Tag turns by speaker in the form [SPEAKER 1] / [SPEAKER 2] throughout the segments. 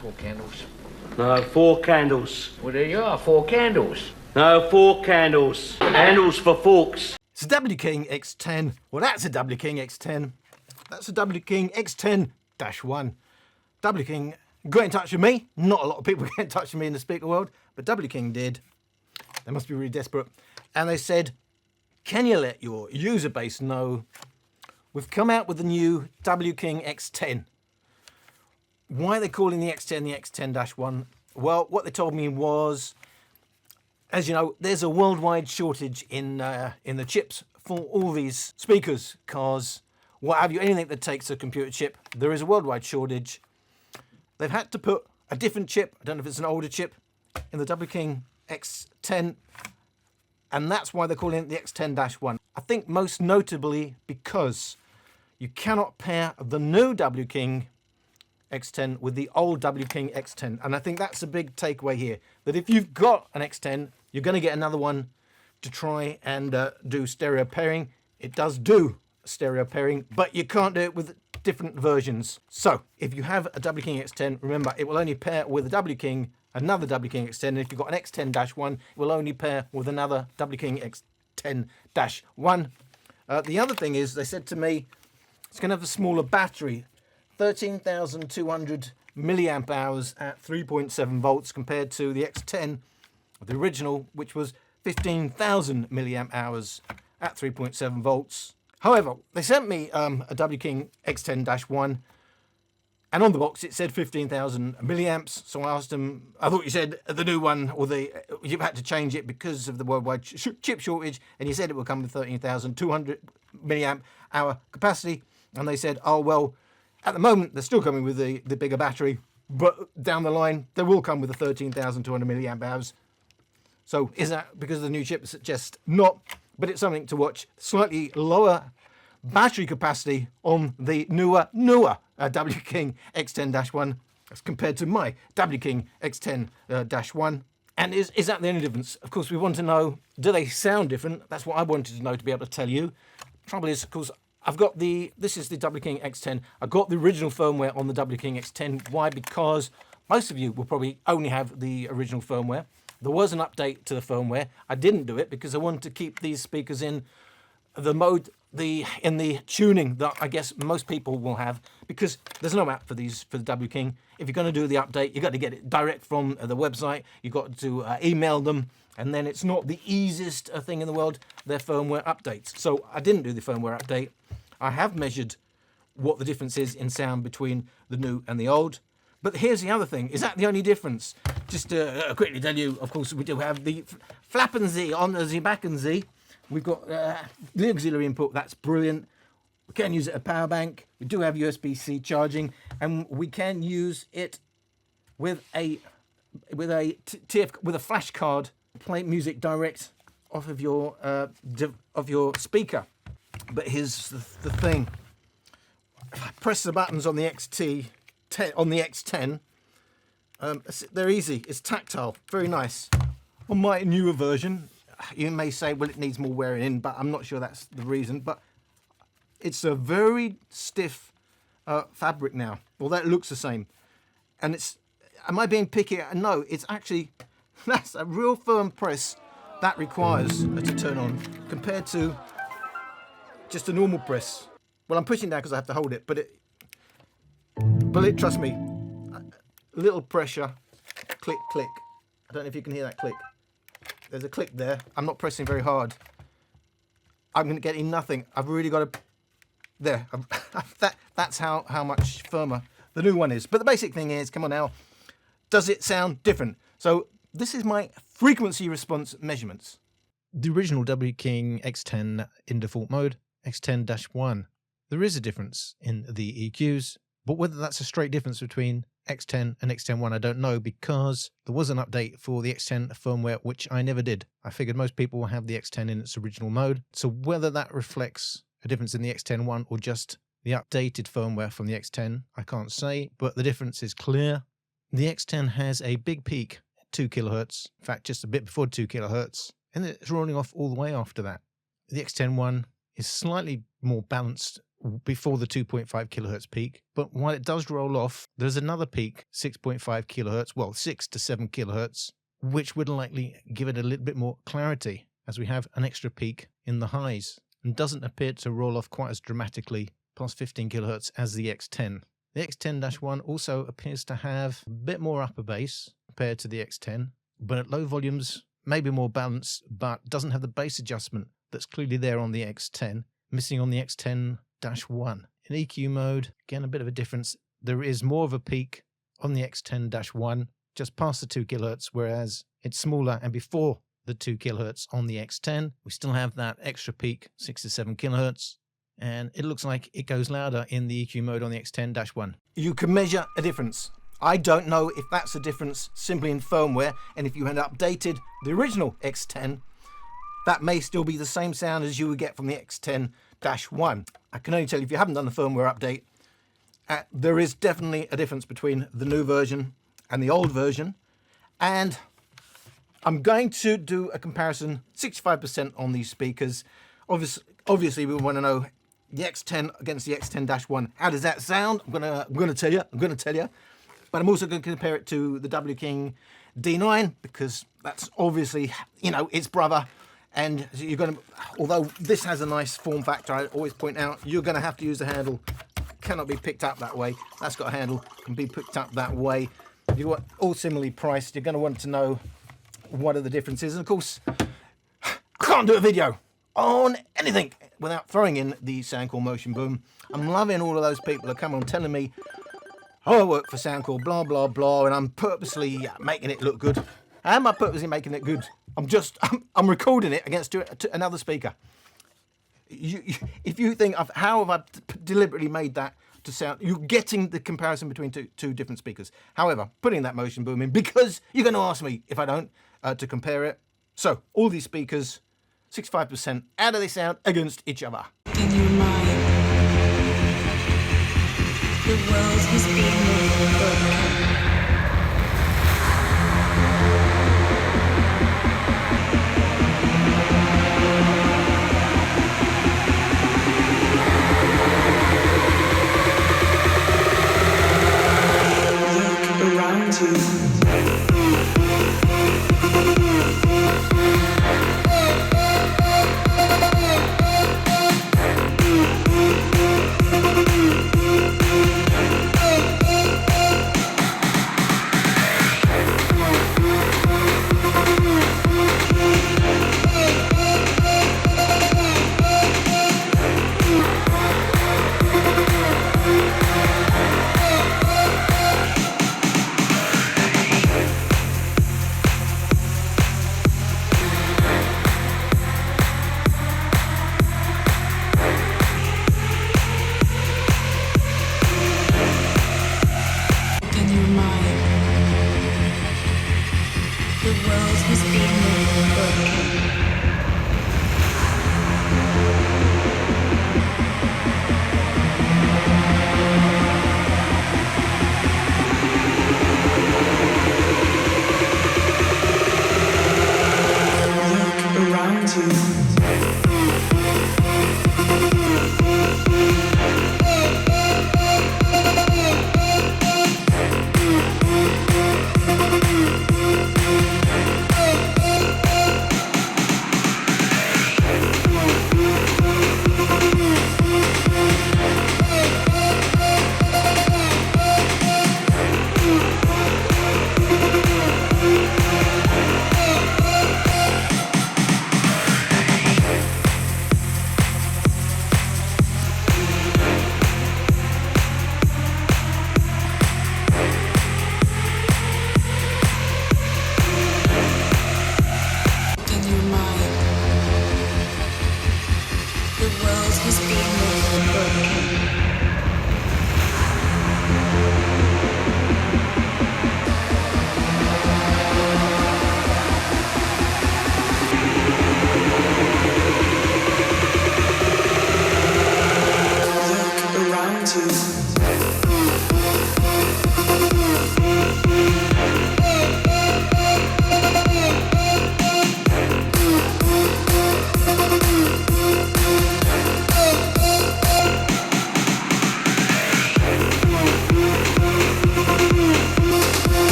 [SPEAKER 1] 4 candles.
[SPEAKER 2] No, 4 candles.
[SPEAKER 1] Well, there you are, 4 candles.
[SPEAKER 2] No, 4 candles. Handles for forks.
[SPEAKER 3] It's a W-King X10. Well, that's a W-King X10. That's a W-King X10-1. W-King got in touch with me. Not a lot of people get in touch with me in the speaker world, but W-King did. They must be really desperate. And they said, can you let your user base know we've come out with the new W-King X10. Why are they calling the X10 the X10-1? Well, what they told me was, as you know, there's a worldwide shortage in the chips for all these speakers, cars, what have you, anything that takes a computer chip. There is a worldwide shortage. They've had to put a different chip, I don't know if it's an older chip, in the W-King X10, and that's why they're calling it the X10-1. I think most notably because you cannot pair the new W-King X10 with the old W-King X10. And I think that's a big takeaway here, that if you've got an X10, you're going to get another one to try and do stereo pairing. It does do stereo pairing, but you can't do it with different versions. So if you have a W-King X10, remember, it will only pair with a W-King, another W-King X10. And if you've got an X10-1, it will only pair with another W-King X10-1. The other thing is, they said to me, it's going to have a smaller battery, 13,200 milliamp hours at 3.7 volts compared to the X10, the original, which was 15,000 milliamp hours at 3.7 volts. However, they sent me a W-King X10-1, and on the box it said 15,000 milliamps. So I asked them, I thought you said the new one, or you've had to change it because of the worldwide chip shortage, and you said it will come with 13,200 milliamp hour capacity. And they said, oh, well, at the moment, they're still coming with the bigger battery, but down the line, they will come with the 13,200 milliamp hours. So is that because of the new chip? Just not, but it's something to watch. Slightly lower battery capacity on the newer W-King X10-1 as compared to my W-King X10-1. And is that the only difference? Of course, we want to know, do they sound different? That's what I wanted to know to be able to tell you. Trouble is, of course, I've got this is the W-King X10. I've got the original firmware on the W-King X10. Why? Because most of you will probably only have the original firmware. There was an update to the firmware. I didn't do it because I wanted to keep these speakers in the mode, in the tuning that I guess most people will have, because there's no app for these, for the W-King. If you're going to do the update, you've got to get it direct from the website. You've got to email them, and then it's not the easiest thing in the world, their firmware updates. So I didn't do the firmware update. I have measured what the difference is in sound between the new and the old. But here's the other thing. Is that the only difference? Just to quickly tell you, of course, we do have the flap and Z on the back and Z. We've got the auxiliary input. That's brilliant. We can use it as a power bank. We do have USB-C charging, and we can use it with a flash card. Play music direct off of your speaker. But here's the thing. If I press the buttons on the X10, they're easy. It's tactile, very nice. On my newer version, you may say, well, it needs more wearing in, but I'm not sure that's the reason. But it's a very stiff fabric now. Although it looks the same. And it's, am I being picky? No, it's actually, that's a real firm press that requires to turn on compared to just a normal press. Well, I'm pushing down because I have to hold it, but trust me, a little pressure, click, click. I don't know if you can hear that click. There's a click there. I'm not pressing very hard. I'm going to get in nothing. I've really got to, there. That's how much firmer the new one is. But the basic thing is, come on now, does it sound different? So this is my frequency response measurements. The original W-King X10 in default mode, X10-1. There is a difference in the EQs, but whether that's a straight difference between X10 and X10-1, I don't know, because there was an update for the X10 firmware, which I never did. I figured most people will have the X10 in its original mode. So whether that reflects a difference in the X10-1 or just the updated firmware from the X10, I can't say, but the difference is clear. The X10 has a big peak at 2 kHz, in fact, just a bit before 2 kHz, and it's rolling off all the way after that. The X10-1 is slightly more balanced before the 2.5 kilohertz peak. But while it does roll off, there's another peak, 6.5 kilohertz, well, 6 to 7 kilohertz, which would likely give it a little bit more clarity, as we have an extra peak in the highs, and doesn't appear to roll off quite as dramatically past 15 kilohertz as the X10. The X10-1 also appears to have a bit more upper bass compared to the X10, but at low volumes, maybe more balanced, but doesn't have the bass adjustment that's clearly there on the X10, missing on the X10-1. In EQ mode, again, a bit of a difference. There is more of a peak on the X10-1, just past the 2 kilohertz, whereas it's smaller and before the 2 kilohertz on the X10. We still have that extra peak, 6 to 7 kilohertz, and it looks like it goes louder in the EQ mode on the X10-1. You can measure a difference. I don't know if that's a difference simply in firmware, and if you had updated the original X10, that may still be the same sound as you would get from the X10-1. I can only tell you, if you haven't done the firmware update, there is definitely a difference between the new version and the old version. And I'm going to do a comparison, 65% on these speakers. Obviously we want to know the X10 against the X10-1. How does that sound? I'm gonna tell you. But I'm also going to compare it to the W-King D9, because that's obviously, you know, its brother. And you're going to, although this has a nice form factor, I always point out, you're going to have to use the handle. It cannot be picked up that way. That's got a handle, can be picked up that way. If you want all similarly priced, you're going to want to know what are the differences. And of course, I can't do a video on anything without throwing in the Soundcore Motion Boom. I'm loving all of those people that come on telling me, oh, I work for Soundcore, blah, blah, blah, and I'm purposely making it look good. How am I purposely making it good? I'm recording it against another speaker. If you think of how have I deliberately made that to sound, you're getting the comparison between two different speakers. However, putting that Motion Boom in, because you're going to ask me if I don't, to compare it. So, all these speakers, 65%, how do they sound against each other?
[SPEAKER 4] In your mind, the world has been broken.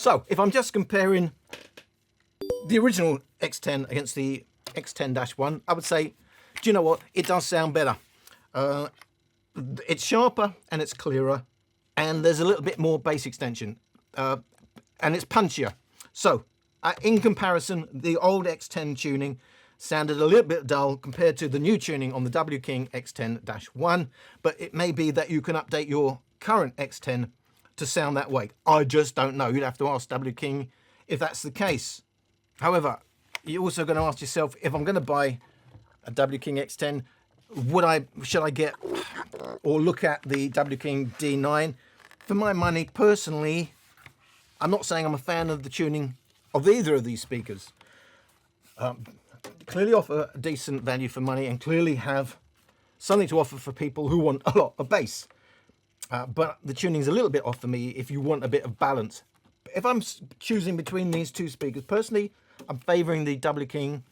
[SPEAKER 3] So if I'm just comparing the original X10 against the X10-1, I would say, do you know what? It does sound better. It's sharper and it's clearer, and there's a little bit more bass extension, and it's punchier. So in comparison, the old X10 tuning sounded a little bit dull compared to the new tuning on the W-King X10-1, but it may be that you can update your current X10 to sound that way. I just don't know. You'd have to ask W-King if that's the case. However, you're also going to ask yourself, if I'm going to buy a W-King X10, should I get or look at the W-King D9? For my money, personally, I'm not saying I'm a fan of the tuning of either of these speakers. Clearly offer a decent value for money and clearly have something to offer for people who want a lot of bass. But the tuning's a little bit off for me if you want a bit of balance. If I'm choosing between these two speakers, personally, I'm favouring the W-King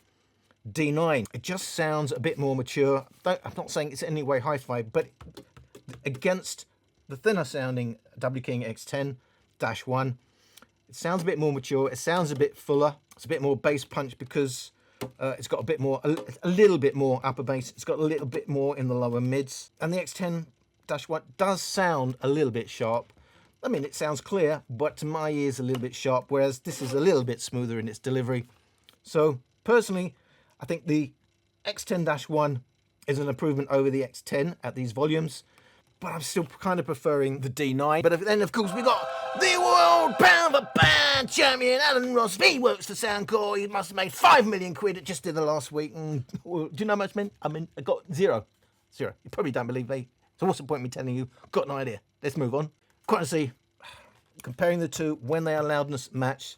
[SPEAKER 3] D9. It just sounds a bit more mature. I'm not saying it's in any way hi-fi, but against the thinner sounding W-King X10-1, it sounds a bit more mature. It sounds a bit fuller. It's a bit more bass punch because it's got a little bit more upper bass. It's got a little bit more in the lower mids. And the X10-1 does sound a little bit sharp. I mean, it sounds clear, but to my ears a little bit sharp, whereas this is a little bit smoother in its delivery. So personally, I think the X10-1 is an improvement over the X10 at these volumes, but I'm still kind of preferring the D9. But then, of course, we got the world pound for pound champion, Alan Ross. He works for Soundcore. He must have made 5 million quid. It just did the last week. And well, do you know how much, man? I mean, I got zero. You probably don't believe me. So what's the point of me telling you? Got an idea. Let's move on. Quite to see, comparing the two, when they are loudness match,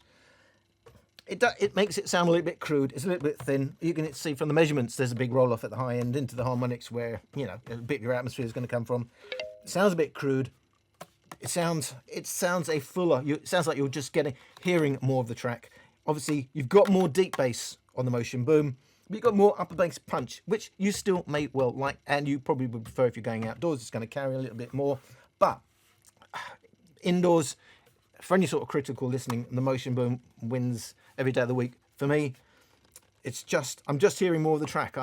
[SPEAKER 3] it makes it sound a little bit crude. It's a little bit thin. You can see from the measurements, there's a big roll off at the high end into the harmonics where, you know, a bit of your atmosphere is going to come from. It sounds a bit crude. It sounds a fuller. It sounds like you're just hearing more of the track. Obviously, you've got more deep bass on the Motion Boom, but you've got more upper bass punch, which you still may well like, and you probably would prefer if you're going outdoors. It's going to carry a little bit more, but indoors, for any sort of critical listening, the Motion Boom wins every day of the week. For me, I'm just hearing more of the track.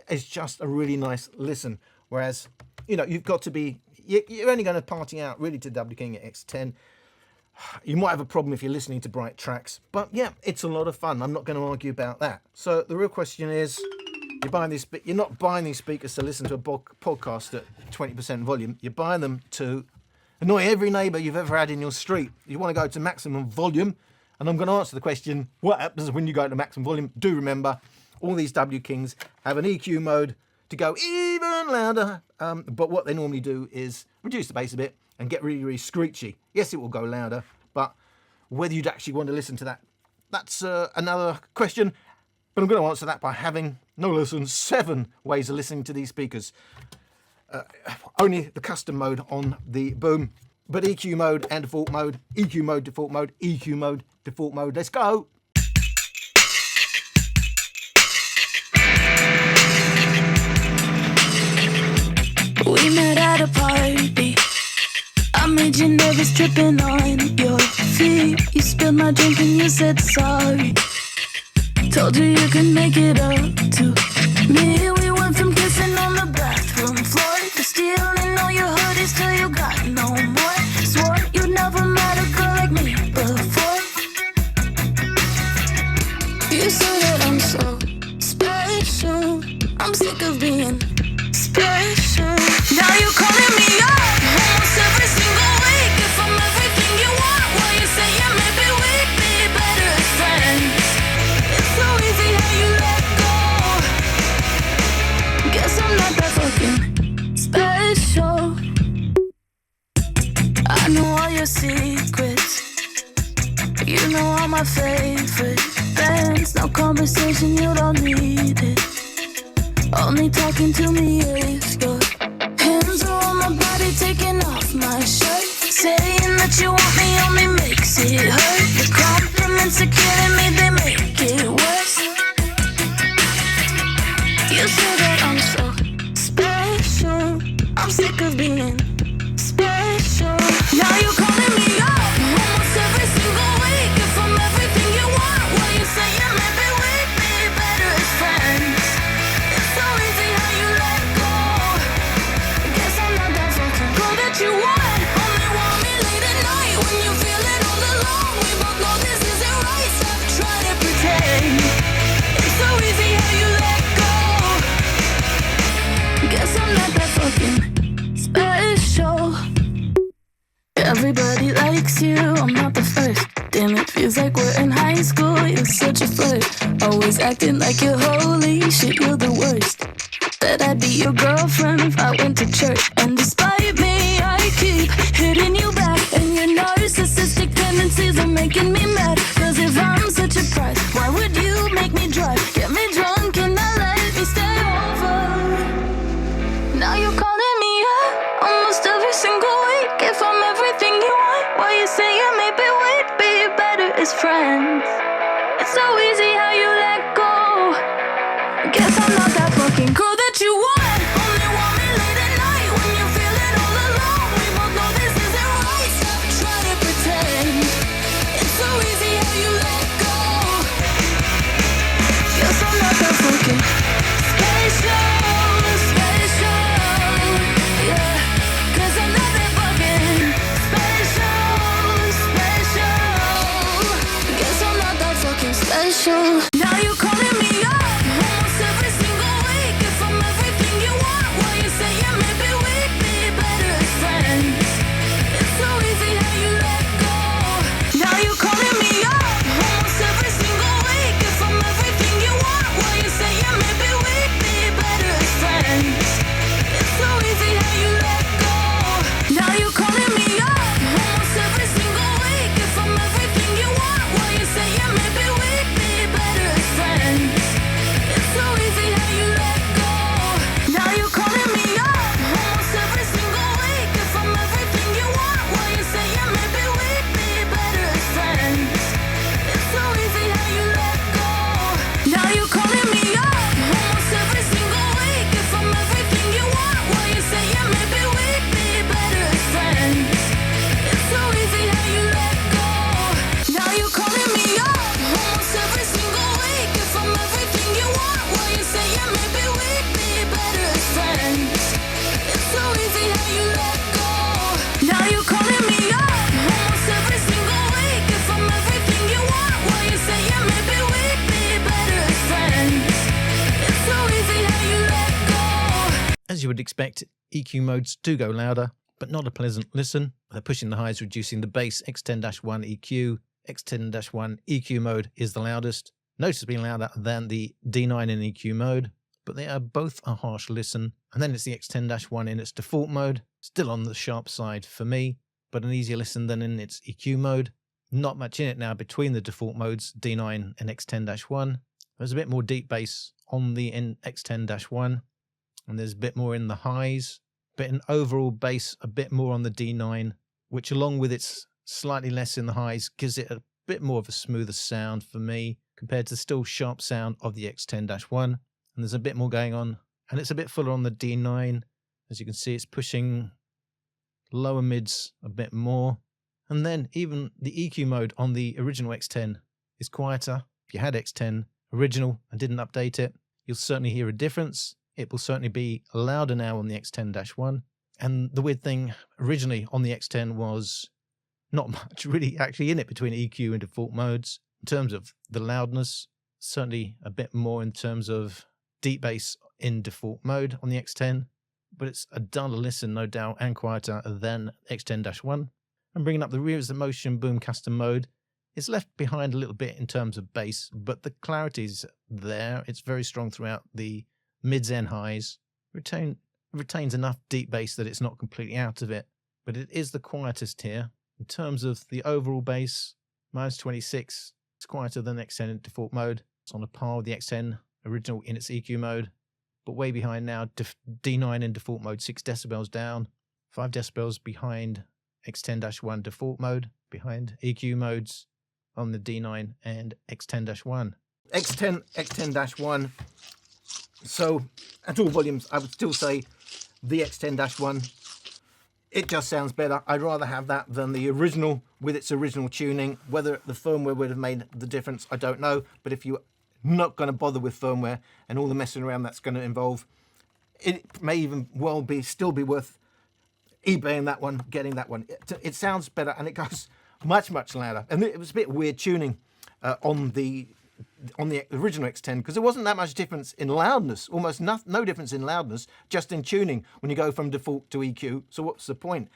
[SPEAKER 3] It's just a really nice listen. Whereas, you know, you've got to be, you're only going to party out really to W-King X10. You might have a problem if you're listening to bright tracks, but yeah, it's a lot of fun. I'm not going to argue about that. So the real question is, you're not buying these speakers to listen to a podcast at 20% volume. You're buying them to annoy every neighbour you've ever had in your street. You want to go to maximum volume, and I'm going to answer the question, what happens when you go to maximum volume? Do remember, all these W-Kings have an EQ mode to go even louder, but what they normally do is reduce the bass a bit and get really, really screechy. Yes, it will go louder, but whether you'd actually want to listen to that, that's another question. But I'm going to answer that by having, no less than 7 ways of listening to these speakers. Only the custom mode on the Boom, but EQ mode and default mode, EQ mode, default mode, EQ mode, default mode. Let's go.
[SPEAKER 4] We met at a party. I made you nervous, tripping on your feet. You spilled my drink and you said sorry. Told you could make it up to me. We went from kissing on the bathroom floor to stealing all your hoodies till you got no more. Swore you'd never met a girl like me before. You say that I'm so special. I'm sick of being special. Now you're calling me up almost every single week. If I'm everything you want, well, you say you maybe we'd be better as friends. It's so easy how you let go. Guess I'm not that fucking special. I know all your secrets. You know all my favorite bands. No conversation, you don't need it. Only talking to me if your hands are on my body, taking off my shirt. Saying that you want me only makes it hurt. The compliments are killing me, they make it worse. You say that I'm so special. I'm sick of being special. Now you're calling me up almost every single week. acting like you're holy shit, you're the worst. Bet I'd be your girlfriend if I went to church. And despite me, I keep hitting you back. And your narcissistic tendencies are making me mad. Cause if I'm such a prize, why would you make me drive? Get me drunk and not let me stay over. Now you're calling me up almost every single week. If I'm everything you want, why you say you maybe we'd be better as friends? It's so easy how you let go. Guess I'm not that fucking girl that you want. Only want me late at night when you're feeling all alone. We both know this isn't right. Stop trying to pretend. It's so easy how you let go. Guess I'm not that fucking special. Yeah, 'cause I'm not that fucking special. Guess I'm not that fucking special. Now you're calling me up almost every single week. If I'm everything you want, why you say yeah, maybe we'd be better as friends? It's so easy how you let go. Now you're calling me up almost every single week. If I'm everything you want, why you say yeah, maybe we'd be better as friends? It's so easy how you let go. Now you're calling me up almost every single week. If I'm everything you want, why you say yeah, maybe we'd be better as friends? It's so easy how you let go. Now you're calling me up almost every single week. If I'm everything you want, why you say yeah, maybe we'd be better as friends? It's so easy how you let go. Now you're calling me up almost every single week. If I'm everything you want, why you say yeah, maybe we'd be better as friends? It's so easy how you let go. Now you're calling me up almost every single week. If I'm everything you want, why you say yeah, maybe we'd be better as friends? It's so easy how you let go. Now you're calling me up almost every single week. If I'm everything you want, why you say yeah, maybe we'd be better as friends? It's so easy how you let go.
[SPEAKER 3] As you would expect, EQ modes do go louder, but not a pleasant listen. They're pushing the highs, reducing the bass. X10-1 EQ, X10-1 EQ mode is the loudest, noticeably louder than the D9 in EQ mode, but they are both a harsh listen. And then it's the X10-1 in its default mode, still on the sharp side for me, but an easier listen than in its EQ mode. Not much in it now between the default modes, D9 and X10-1. There's a bit more deep bass on the X10-1, and there's a bit more in the highs, but in overall bass, a bit more on the D9, which along with its slightly less in the highs, gives it a bit more of a smoother sound for me, compared to the still sharp sound of the X10-1. And there's a bit more going on, and it's a bit fuller on the D9. As you can see, it's pushing lower mids a bit more. And then even the EQ mode on the original X10 is quieter. If you had X10 original and didn't update it, you'll certainly hear a difference. It will certainly be louder now on the X10-1. And the weird thing originally on the X10 was not much really actually in it between EQ and default modes. In terms of the loudness, certainly a bit more in terms of deep bass in default mode on the X10, but it's a duller listen, no doubt, and quieter than X10-1. And bringing up the Replicant Motion Boom custom mode, it's left behind a little bit in terms of bass, but the clarity's there. It's very strong throughout the mids and highs. Retains enough deep bass that it's not completely out of it, but it is the quietest here. In terms of the overall bass, minus 26, it's quieter than X10 in default mode. It's on a par with the X10 original in its EQ mode, but way behind now. D9 in default mode, 6 decibels down, 5 decibels behind X10-1 default mode, behind EQ modes on the D9 and X10-1. X10-1. So at all volumes, I would still say the X10-1, it just sounds better. I'd rather have that than the original with its original tuning. Whether the firmware would have made the difference, I don't know. But if you're not going to bother with firmware and all the messing around that's going to involve, it may even well still be worth eBaying that one, getting that one. It sounds better and it goes much, much louder. And it was a bit weird tuning on the original X10, because there wasn't that much difference in loudness, almost no difference in loudness, just in tuning when you go from default to EQ. So what's the point?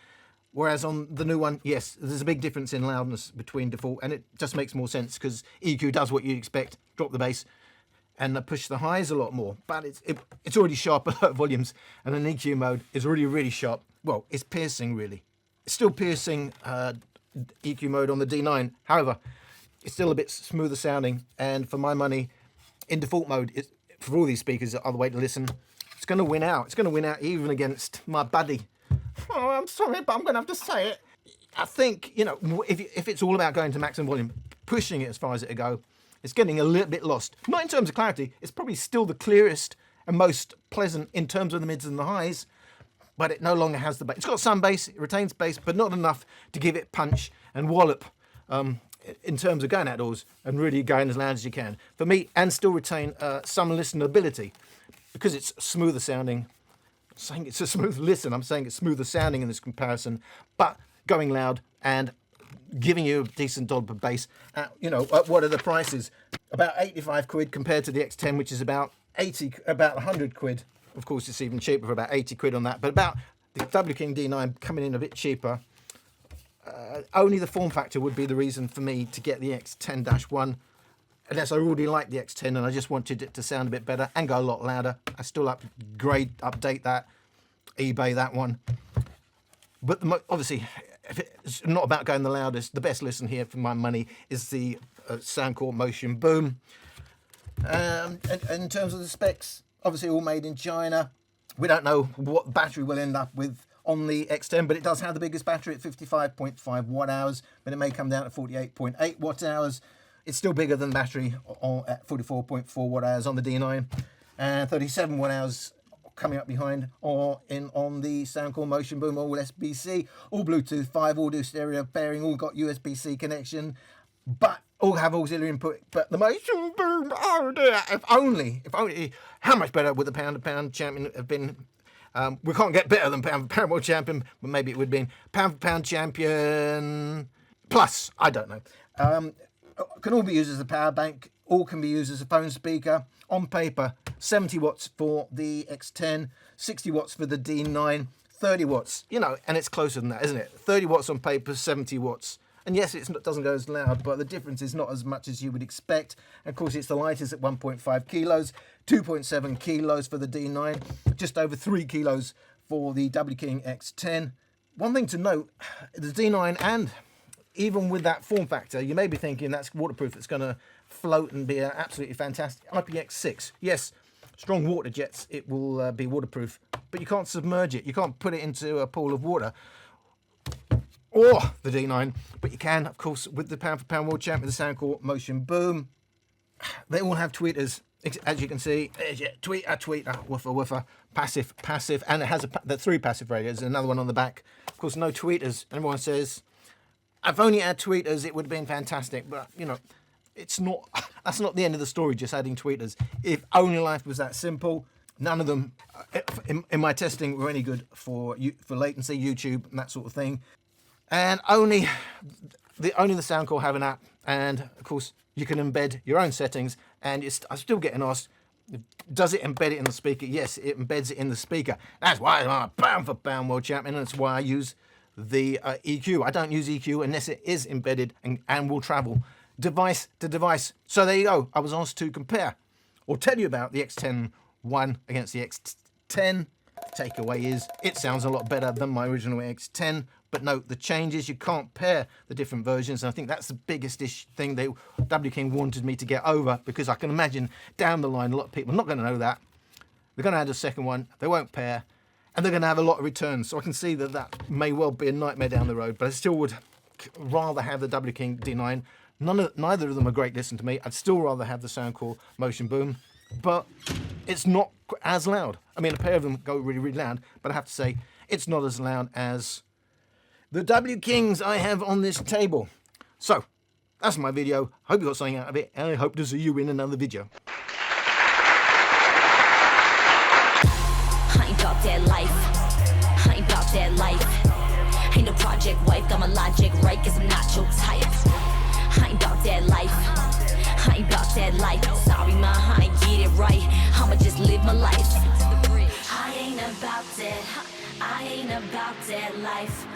[SPEAKER 3] Whereas on the new one, yes, there's a big difference in loudness between default, and it just makes more sense because EQ does what you'd expect, drop the bass, and push the highs a lot more. But it's already sharp at low volumes, and an EQ mode is really, really sharp. Well, it's piercing, really. It's still piercing EQ mode on the D9. However, it's still a bit smoother sounding, and for my money, in default mode, for all these speakers, the other way to listen, it's going to win out. It's going to win out even against my buddy. Oh, I'm sorry, but I'm going to have to say it. I think, you know, if it's all about going to maximum volume, pushing it as far as it'll go, it's getting a little bit lost. Not in terms of clarity, it's probably still the clearest and most pleasant in terms of the mids and the highs, but it no longer has the bass. It's got some bass, it retains bass, but not enough to give it punch and wallop in terms of going outdoors and really going as loud as you can. For me, and still retain some listenability, because it's smoother sounding. I'm saying it's a smooth listen, I'm saying it's smoother sounding in this comparison, but going loud and giving you a decent dollop of bass. You know, what are the prices? About 85 quid compared to the X10, which is about 100 quid. Of course, it's even cheaper for about 80 quid on that, but about the W-King D9 coming in a bit cheaper. Only the form factor would be the reason for me to get the X10-1, unless I already like the X10 and I just wanted it to sound a bit better and go a lot louder. I still update that, eBay that one. But obviously, if it's not about going the loudest, the best listen here for my money is the Soundcore Motion Boom. And in terms of the specs, obviously all made in China. We don't know what battery we'll end up with on the X10, but it does have the biggest battery at 55.5 watt hours, but it may come down to 48.8 watt hours. It's still bigger than the battery at 44.4 watt hours on the D9, and 37 watt hours coming up behind or on the Soundcore Motion Boom, all SBC, all Bluetooth 5, audio stereo pairing, all got USB-C connection, but all have auxiliary input. But the Motion Boom, oh dear, if only, how much better would the pound-for-pound champion have been? We can't get better than pound-for-pound world champion, but maybe it would have been pound-for-pound champion plus, I don't know. Can all be used as a power bank, all can be used as a phone speaker. On paper, 70 watts for the X10, 60 watts for the D9, 30 watts, you know, and it's closer than that, isn't it? 30 watts on paper, 70 watts. And yes, it doesn't go as loud, but the difference is not as much as you would expect. Of course, it's the lightest at 1.5 kilos, 2.7 kilos for the D9, just over 3 kilos for the W-King X10. One thing to note, the D9, and even with that form factor, you may be thinking that's waterproof, it's going to float and be absolutely fantastic. IPX6, yes, strong water jets, it will be waterproof, but you can't submerge it. You can't put it into a pool of water, or the D9, but you can, of course, with the pound-for-pound world champion, the Soundcore Motion Boom. They all have tweeters, as you can see. Tweeter, woofer, passive, and it has the 3 passive radios, another one on the back. Of course, no tweeters. Everyone says, if only had tweeters, it would have been fantastic, but, you know, it's not. That's not the end of the story, just adding tweeters. If only life was that simple. None of them, in my testing, were any good for latency, YouTube, and that sort of thing. And only the Soundcore have an app, and of course you can embed your own settings. And I'm still getting asked, does it embed it in the speaker? Yes, it embeds it in the speaker. That's why I'm a pound-for-pound world champion, and that's why I use the EQ. I don't use EQ unless it is embedded and will travel device to device. So there you go. I was asked to compare or tell you about the X10-1 against the X10. Takeaway is it sounds a lot better than my original X10, but note the changes. You can't pair the different versions, and I think that's the biggest thing W-King wanted me to get over, because I can imagine down the line a lot of people are not going to know that. They're going to add a second one, they won't pair, and they're going to have a lot of returns. So I can see that may well be a nightmare down the road, but I still would rather have the W-King D9. Neither of them are great listen to me. I'd still rather have the Soundcore Motion Boom, but it's not as loud. I mean, a pair of them go really, really loud, but I have to say it's not as loud as the W-Kings I have on this table. So that's my video. Hope you got something out of it, and I hope to see you in another video.
[SPEAKER 5] I ain't about that life. I ain't about that life. Ain't no project wife, got my logic right, cause I'm not your type. I ain't about that life. I ain't about that life. Sorry, ma, I ain't get it right. I'ma just live my life. I ain't about that. I ain't about that life.